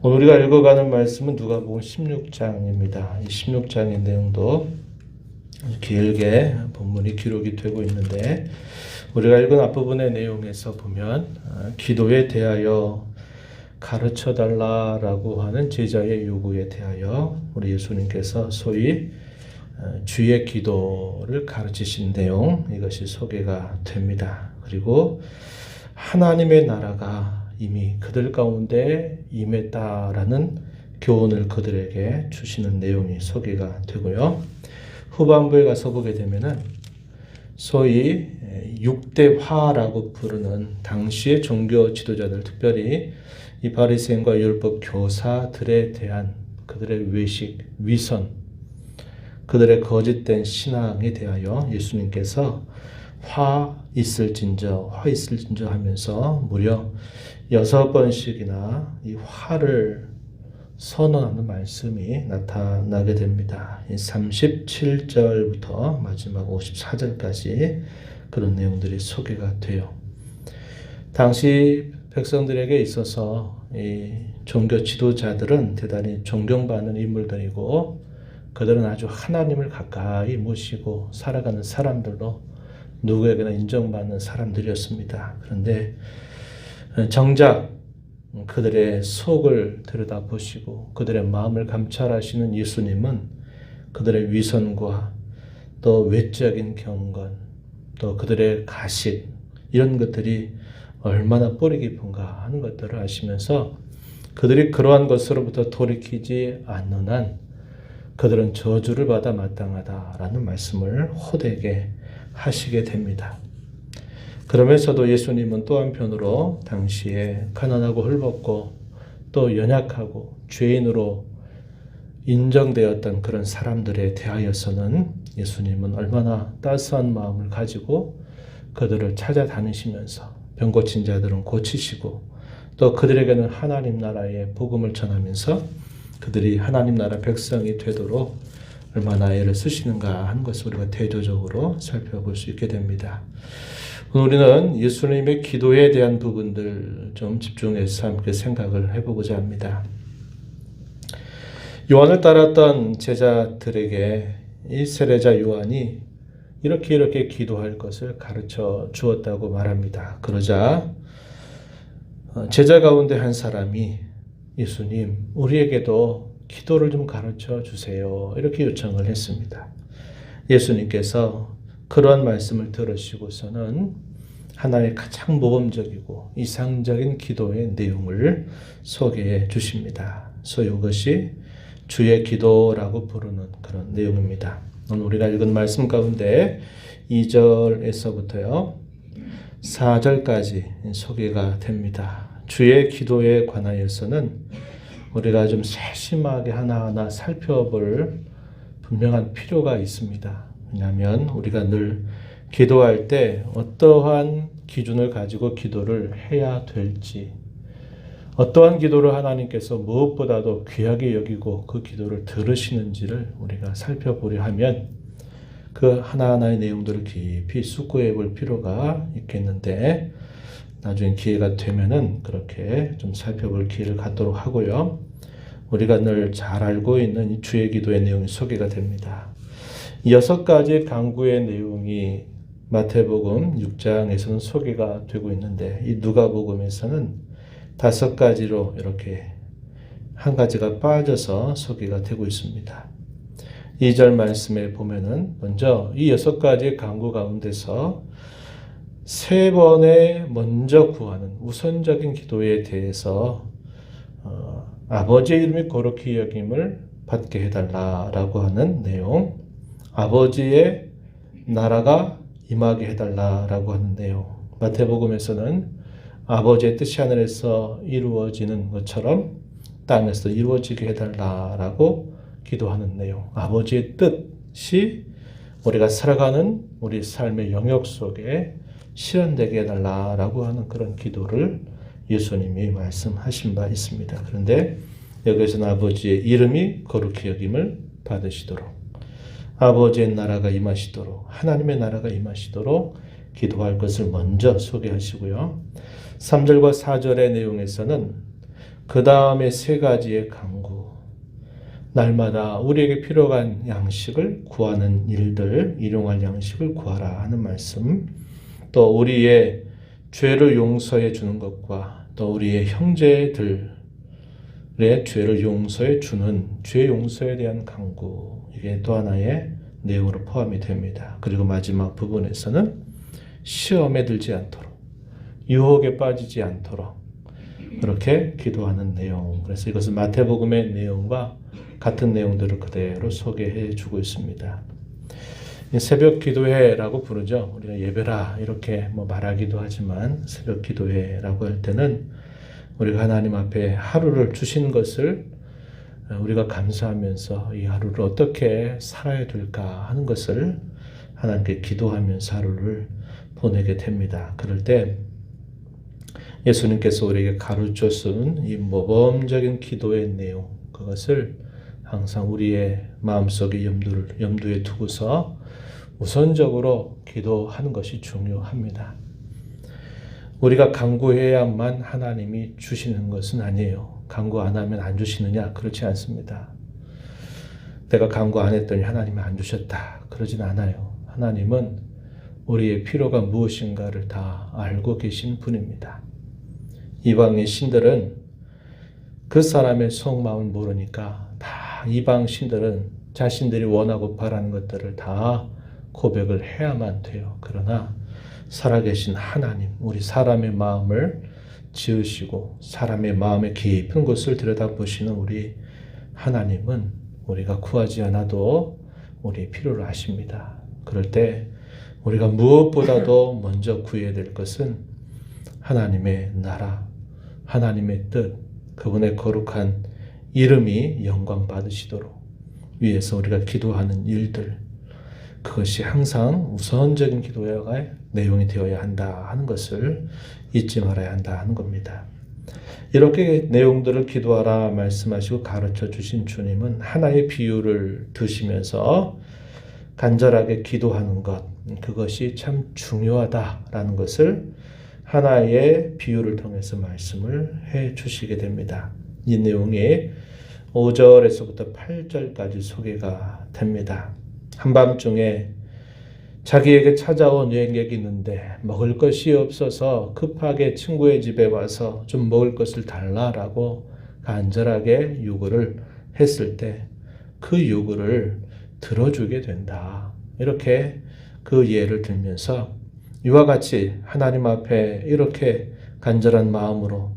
오늘 우리가 읽어가는 말씀은 누가복음 16장입니다. 이 16장의 내용도 길게 본문이 기록이 되고 있는데 우리가 읽은 앞부분의 내용에서 보면 기도에 대하여 가르쳐달라라고 하는 제자의 요구에 대하여 우리 예수님께서 소위 주의 기도를 가르치신 내용, 이것이 소개가 됩니다. 그리고 하나님의 나라가 이미 그들 가운데 임했다라는 교훈을 그들에게 주시는 내용이 소개가 되고요. 후반부에 가서 보게 되면은 소위 6대화라고 부르는 당시의 종교 지도자들, 특별히 이 바리새인과 율법 교사들에 대한 그들의 외식, 위선, 그들의 거짓된 신앙에 대하여 예수님께서 화 있을진저 하면서 무려 6번씩이나 이 화를 선언하는 말씀이 나타나게 됩니다. 37절부터 마지막 54절까지 그런 내용들이 소개가 돼요. 당시 백성들에게 있어서 이 종교 지도자들은 대단히 존경받는 인물들이고 그들은 아주 하나님을 가까이 모시고 살아가는 사람들로 누구에게나 인정받는 사람들이었습니다. 그런데 정작 그들의 속을 들여다보시고 그들의 마음을 감찰하시는 예수님은 그들의 위선과 또 외적인 경건, 또 그들의 가식, 이런 것들이 얼마나 뿌리 깊은가 하는 것들을 아시면서 그들이 그러한 것으로부터 돌이키지 않는 한 그들은 저주를 받아 마땅하다라는 말씀을 호되게 하시게 됩니다. 그러면서도 예수님은 또 한편으로 당시에 가난하고 헐벗고 또 연약하고 죄인으로 인정되었던 그런 사람들에 대하여서는 예수님은 얼마나 따스한 마음을 가지고 그들을 찾아다니시면서 병 고친 자들은 고치시고 또 그들에게는 하나님 나라의 복음을 전하면서 그들이 하나님 나라 백성이 되도록 얼마나 애를 쓰시는가 하는 것을 우리가 대조적으로 살펴볼 수 있게 됩니다. 우리는 예수님의 기도에 대한 부분들 좀 집중해서 함께 생각을 해보고자 합니다. 요한을 따랐던 제자들에게 이 세례자 요한이 이렇게 기도할 것을 가르쳐 주었다고 말합니다. 그러자 제자 가운데 한 사람이 예수님, 우리에게도 기도를 좀 가르쳐 주세요. 이렇게 요청을 했습니다. 예수님께서 그러한 말씀을 들으시고서는 하나의 가장 모범적이고 이상적인 기도의 내용을 소개해 주십니다. 소위 이것이 주의 기도라고 부르는 그런 내용입니다. 오늘 우리가 읽은 말씀 가운데 2절에서부터요 4절까지 소개가 됩니다. 주의 기도에 관하여서는 우리가 좀 세심하게 하나하나 살펴볼 분명한 필요가 있습니다. 왜냐하면 우리가 늘 기도할 때 어떠한 기준을 가지고 기도를 해야 될지, 어떠한 기도를 하나님께서 무엇보다도 귀하게 여기고 그 기도를 들으시는지를 우리가 살펴보려 하면 그 하나하나의 내용들을 깊이 숙고해 볼 필요가 있겠는데 나중에 기회가 되면은 그렇게 좀 살펴볼 기회를 갖도록 하고요. 우리가 늘 잘 알고 있는 이 주의 기도의 내용이 소개가 됩니다. 6가지 강구의 내용이 마태복음 6장에서는 소개가 되고 있는데 이 누가복음에서는 5가지로 이렇게 한 가지가 빠져서 소개가 되고 있습니다. 2절 말씀에 보면은 먼저 이 6가지 강구 가운데서 3번에 먼저 구하는 우선적인 기도에 대해서 아버지의 이름이 거룩히 여김을 받게 해달라라고 하는 내용, 아버지의 나라가 임하게 해달라라고 하는 내용, 마태복음에서는 아버지의 뜻이 하늘에서 이루어지는 것처럼 땅에서 이루어지게 해달라라고 기도하는 내용, 아버지의 뜻이 우리가 살아가는 우리 삶의 영역 속에 실현되게 해달라라고 하는 그런 기도를 예수님이 말씀하신 바 있습니다. 그런데 여기서는 아버지의 이름이 거룩히 여김을 받으시도록, 아버지의 나라가 임하시도록, 하나님의 나라가 임하시도록 기도할 것을 먼저 소개하시고요. 3절과 4절의 내용에서는 그 다음에 세 가지의 간구. 날마다 우리에게 필요한 양식을 구하는 일들, 일용할 양식을 구하라 하는 말씀. 또 우리의 죄를 용서해 주는 것과 또 우리의 형제들의 죄를 용서해 주는 죄 용서에 대한 간구. 이게 또 하나의 내용으로 포함이 됩니다. 그리고 마지막 부분에서는 시험에 들지 않도록, 유혹에 빠지지 않도록 그렇게 기도하는 내용. 그래서 이것은 마태복음의 내용과 같은 내용들을 그대로 소개해 주고 있습니다. 새벽 기도회라고 부르죠. 우리가 예배라 이렇게 말하기도 하지만 새벽 기도회라고 할 때는 우리가 하나님 앞에 하루를 주신 것을 우리가 감사하면서 이 하루를 어떻게 살아야 될까 하는 것을 하나님께 기도하면서 하루를 보내게 됩니다. 그럴 때 예수님께서 우리에게 가르쳐 준 이 모범적인 기도의 내용, 그것을 항상 우리의 마음속에 염두에 두고서 우선적으로 기도하는 것이 중요합니다. 우리가 간구해야만 하나님이 주시는 것은 아니에요. 간구 안 하면 안 주시느냐? 그렇지 않습니다. 내가 간구 안 했더니 하나님이 안 주셨다. 그러진 않아요. 하나님은 우리의 필요가 무엇인가를 다 알고 계신 분입니다. 이방의 신들은 그 사람의 속마음을 모르니까 다 이방 신들은 자신들이 원하고 바라는 것들을 다 고백을 해야만 돼요. 그러나 살아계신 하나님, 우리 사람의 마음을 지으시고 사람의 마음의 깊은 곳을 들여다보시는 우리 하나님은 우리가 구하지 않아도 우리의 필요를 아십니다. 그럴 때 우리가 무엇보다도 먼저 구해야 될 것은 하나님의 나라, 하나님의 뜻, 그분의 거룩한 이름이 영광 받으시도록 위해서 우리가 기도하는 일들, 그것이 항상 우선적인 기도의 내용이 되어야 한다 하는 것을 잊지 말아야 한다 하는 겁니다. 이렇게 내용들을 기도하라 말씀하시고 가르쳐 주신 주님은 하나의 비유를 드시면서 간절하게 기도하는 것, 그것이 참 중요하다라는 것을 하나의 비유를 통해서 말씀을 해 주시게 됩니다. 이 내용이 5절에서부터 8절까지 소개가 됩니다. 한밤중에 자기에게 찾아온 여행객이 있는데 먹을 것이 없어서 급하게 친구의 집에 와서 좀 먹을 것을 달라라고 간절하게 요구를 했을 때 그 요구를 들어주게 된다. 이렇게 그 예를 들면서 이와 같이 하나님 앞에 이렇게 간절한 마음으로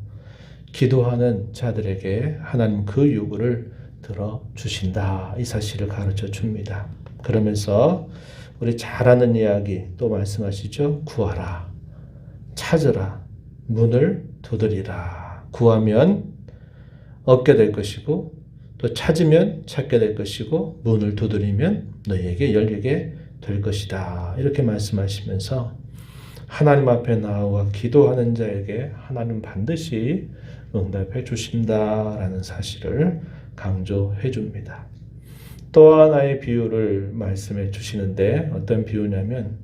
기도하는 자들에게 하나님 그 요구를 들어주신다. 이 사실을 가르쳐 줍니다. 그러면서 우리 잘 아는 이야기 또 말씀하시죠. 구하라, 찾으라, 문을 두드리라. 구하면 얻게 될 것이고 또 찾으면 찾게 될 것이고 문을 두드리면 너희에게 열리게 될 것이다. 이렇게 말씀하시면서 하나님 앞에 나와 기도하는 자에게 하나님 반드시 응답해 주신다라는 사실을 강조해 줍니다. 또 하나의 비유를 말씀해 주시는데 어떤 비유냐면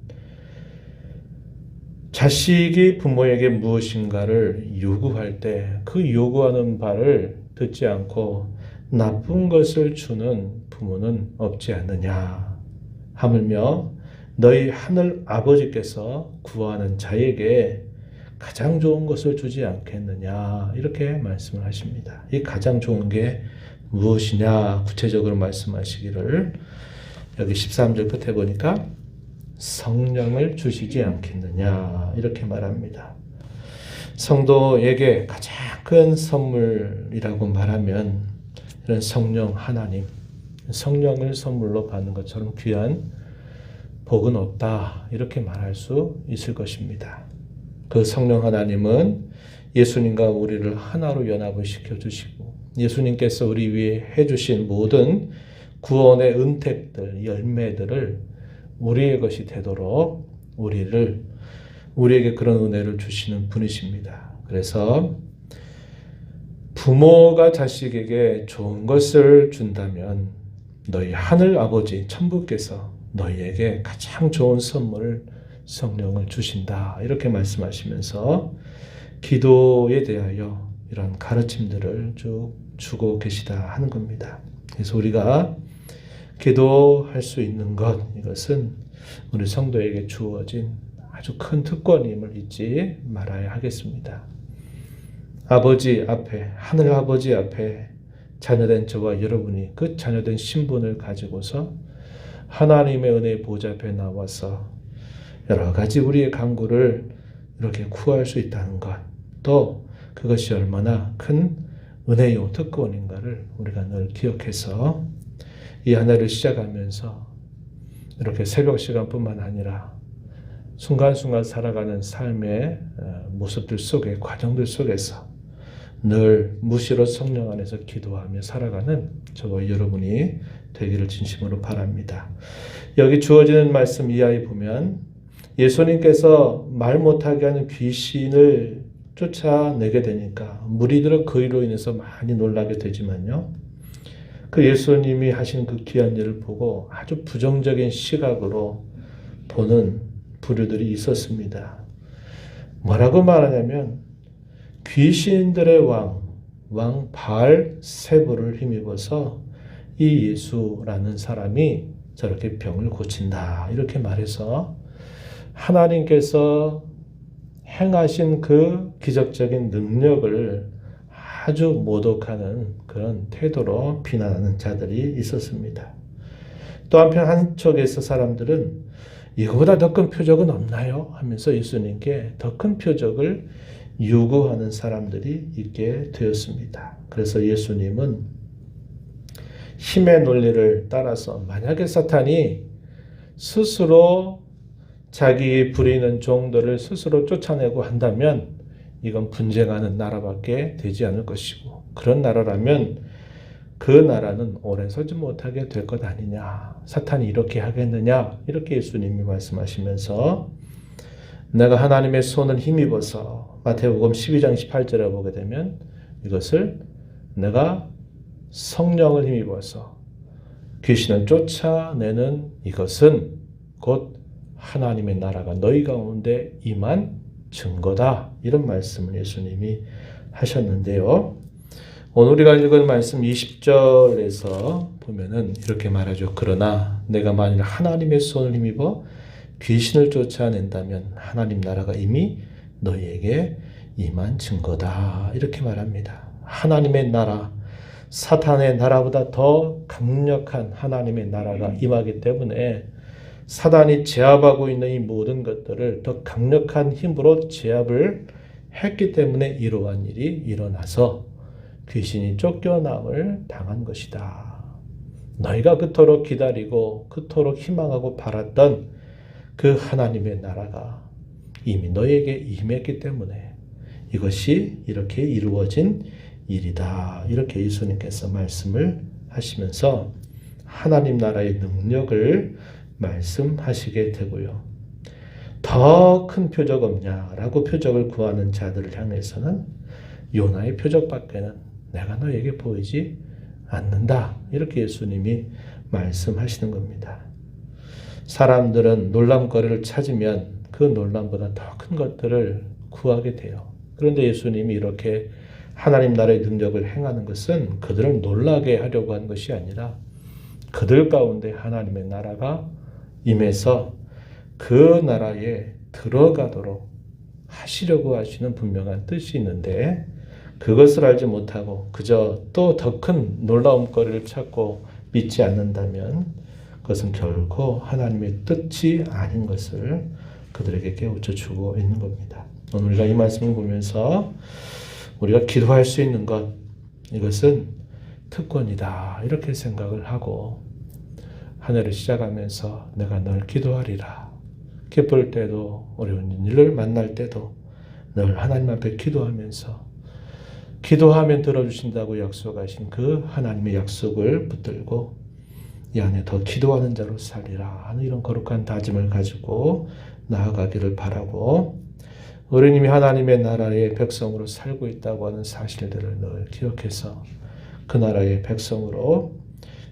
자식이 부모에게 무엇인가를 요구할 때 그 요구하는 바를 듣지 않고 나쁜 것을 주는 부모는 없지 않느냐. 하물며 너희 하늘 아버지께서 구하는 자에게 가장 좋은 것을 주지 않겠느냐. 이렇게 말씀을 하십니다. 이 가장 좋은 게 무엇이냐 구체적으로 말씀하시기를 여기 13절 끝에 보니까 성령을 주시지 않겠느냐 이렇게 말합니다. 성도에게 가장 큰 선물이라고 말하면 이런 성령 하나님, 성령을 선물로 받는 것처럼 귀한 복은 없다 이렇게 말할 수 있을 것입니다. 그 성령 하나님은 예수님과 우리를 하나로 연합을 시켜주시고 예수님께서 우리 위해 해주신 모든 구원의 은택들, 열매들을 우리의 것이 되도록 우리에게 그런 은혜를 주시는 분이십니다. 그래서 부모가 자식에게 좋은 것을 준다면 너희 하늘 아버지 천부께서 너희에게 가장 좋은 선물을 성령을 주신다. 이렇게 말씀하시면서 기도에 대하여 이런 가르침들을 쭉 주고 계시다 하는 겁니다. 그래서 우리가 기도할 수 있는 것, 이것은 우리 성도에게 주어진 아주 큰 특권임을 잊지 말아야 하겠습니다. 아버지 앞에, 하늘 아버지 앞에 자녀된 저와 여러분이 그 자녀된 신분을 가지고서 하나님의 은혜의 보좌 앞에 나와서 여러 가지 우리의 간구를 이렇게 구할 수 있다는 것, 또 그것이 얼마나 큰 은혜요 특권인가를 우리가 늘 기억해서 이 한 해를 시작하면서 이렇게 새벽 시간뿐만 아니라 순간순간 살아가는 삶의 모습들 속에, 과정들 속에서 늘 무시로 성령 안에서 기도하며 살아가는 저와 여러분이 되기를 진심으로 바랍니다. 여기 주어지는 말씀 이하에 보면 예수님께서 말 못하게 하는 귀신을 쫓아내게 되니까 무리들은 그 일로 인해서 많이 놀라게 되지만요. 그 예수님이 하신 그 귀한 일을 보고 아주 부정적인 시각으로 보는 부류들이 있었습니다. 뭐라고 말하냐면 귀신들의 왕 바알세불을 힘입어서 이 예수라는 사람이 저렇게 병을 고친다 이렇게 말해서 하나님께서 행하신 그 기적적인 능력을 아주 모독하는 그런 태도로 비난하는 자들이 있었습니다. 또 한편 한쪽에서 사람들은 이거보다 더 큰 표적은 없나요? 하면서 예수님께 더 큰 표적을 요구하는 사람들이 있게 되었습니다. 그래서 예수님은 힘의 논리를 따라서 만약에 사탄이 스스로 자기 부리는 종들을 스스로 쫓아내고 한다면 이건 분쟁하는 나라밖에 되지 않을 것이고 그런 나라라면 그 나라는 오래 서지 못하게 될 것 아니냐. 사탄이 이렇게 하겠느냐. 이렇게 예수님이 말씀하시면서 내가 하나님의 손을 힘입어서 마태복음 12장 18절에 보게 되면 이것을 내가 성령을 힘입어서 귀신을 쫓아내는 이것은 곧 하나님의 나라가 너희 가운데 임한 증거다. 이런 말씀을 예수님이 하셨는데요. 오늘 우리가 읽은 말씀 20절에서 보면은 이렇게 말하죠. 그러나 내가 만일 하나님의 손을 힘입어 귀신을 쫓아낸다면 하나님 나라가 이미 너희에게 임한 증거다. 이렇게 말합니다. 하나님의 나라, 사탄의 나라보다 더 강력한 하나님의 나라가 임하기 때문에 사단이 제압하고 있는 이 모든 것들을 더 강력한 힘으로 제압을 했기 때문에 이러한 일이 일어나서 귀신이 쫓겨남을 당한 것이다. 너희가 그토록 기다리고 그토록 희망하고 바랐던 그 하나님의 나라가 이미 너희에게 임했기 때문에 이것이 이렇게 이루어진 일이다. 이렇게 예수님께서 말씀을 하시면서 하나님 나라의 능력을 말씀하시게 되고요. 더 큰 표적 없냐라고 표적을 구하는 자들을 향해서는 요나의 표적밖에는 내가 너에게 보이지 않는다. 이렇게 예수님이 말씀하시는 겁니다. 사람들은 놀람거리를 찾으면 그 놀람보다 더 큰 것들을 구하게 돼요. 그런데 예수님이 이렇게 하나님 나라의 능력을 행하는 것은 그들을 놀라게 하려고 한 것이 아니라 그들 가운데 하나님의 나라가 임해서 그 나라에 들어가도록 하시려고 하시는 분명한 뜻이 있는데 그것을 알지 못하고 그저 또 더 큰 놀라움거리를 찾고 믿지 않는다면 그것은 결코 하나님의 뜻이 아닌 것을 그들에게 깨우쳐 주고 있는 겁니다. 오늘 우리가 이 말씀을 보면서 우리가 기도할 수 있는 것, 이것은 특권이다. 이렇게 생각을 하고 한 해를 시작하면서 내가 늘 기도하리라. 기쁠 때도 어려운 일을 만날 때도 늘 하나님 앞에 기도하면서 기도하면 들어주신다고 약속하신 그 하나님의 약속을 붙들고 이 안에 더 기도하는 자로 살리라 하는 이런 거룩한 다짐을 가지고 나아가기를 바라고 우리님이 하나님의 나라의 백성으로 살고 있다고 하는 사실들을 늘 기억해서 그 나라의 백성으로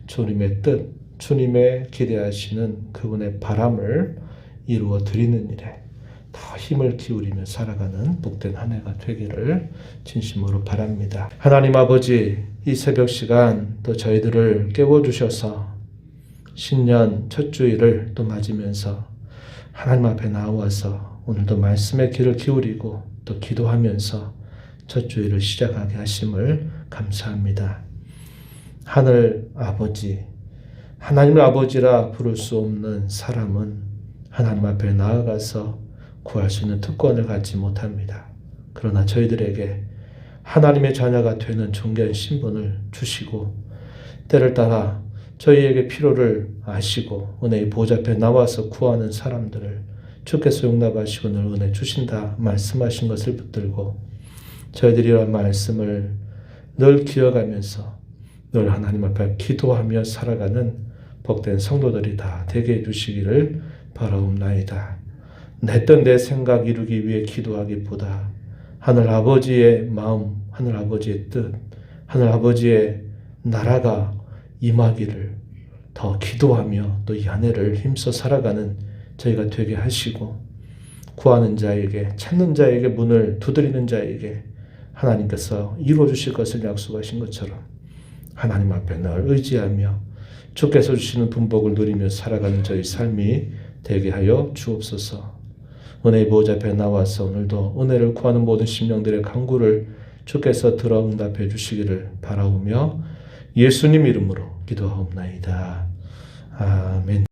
주님의 뜻, 주님의 기대하시는 그분의 바람을 이루어 드리는 일에 더 힘을 기울이며 살아가는 복된 한 해가 되기를 진심으로 바랍니다. 하나님 아버지, 이 새벽 시간 또 저희들을 깨워주셔서 신년 첫 주일을 또 맞으면서 하나님 앞에 나와서 오늘도 말씀의 귀를 기울이고 또 기도하면서 첫 주일을 시작하게 하심을 감사합니다. 하늘 아버지, 하나님을 아버지라 부를 수 없는 사람은 하나님 앞에 나아가서 구할 수 있는 특권을 갖지 못합니다. 그러나 저희들에게 하나님의 자녀가 되는 존귀한 신분을 주시고 때를 따라 저희에게 필요를 아시고 은혜의 보좌 앞에 나와서 구하는 사람들을 주께서 용납하시고 늘 은혜 주신다 말씀하신 것을 붙들고 저희들이 이런 말씀을 늘 기억하면서 늘 하나님 앞에 기도하며 살아가는 복된 성도들이 다 되게 해주시기를 바라옵나이다. 내 뜻 내 생각 이루기 위해 기도하기보다 하늘 아버지의 마음, 하늘 아버지의 뜻, 하늘 아버지의 나라가 임하기를 더 기도하며 또 이 한 해를 힘써 살아가는 저희가 되게 하시고 구하는 자에게, 찾는 자에게, 문을 두드리는 자에게 하나님께서 이루어 주실 것을 약속하신 것처럼 하나님 앞에 늘 의지하며 주께서 주시는 분복을 누리며 살아가는 저희 삶이 되게 하여 주옵소서. 은혜의 보좌 앞에 나와서 오늘도 은혜를 구하는 모든 심령들의 간구를 주께서 들어 응답해 주시기를 바라오며 예수님 이름으로 기도하옵나이다. 아멘.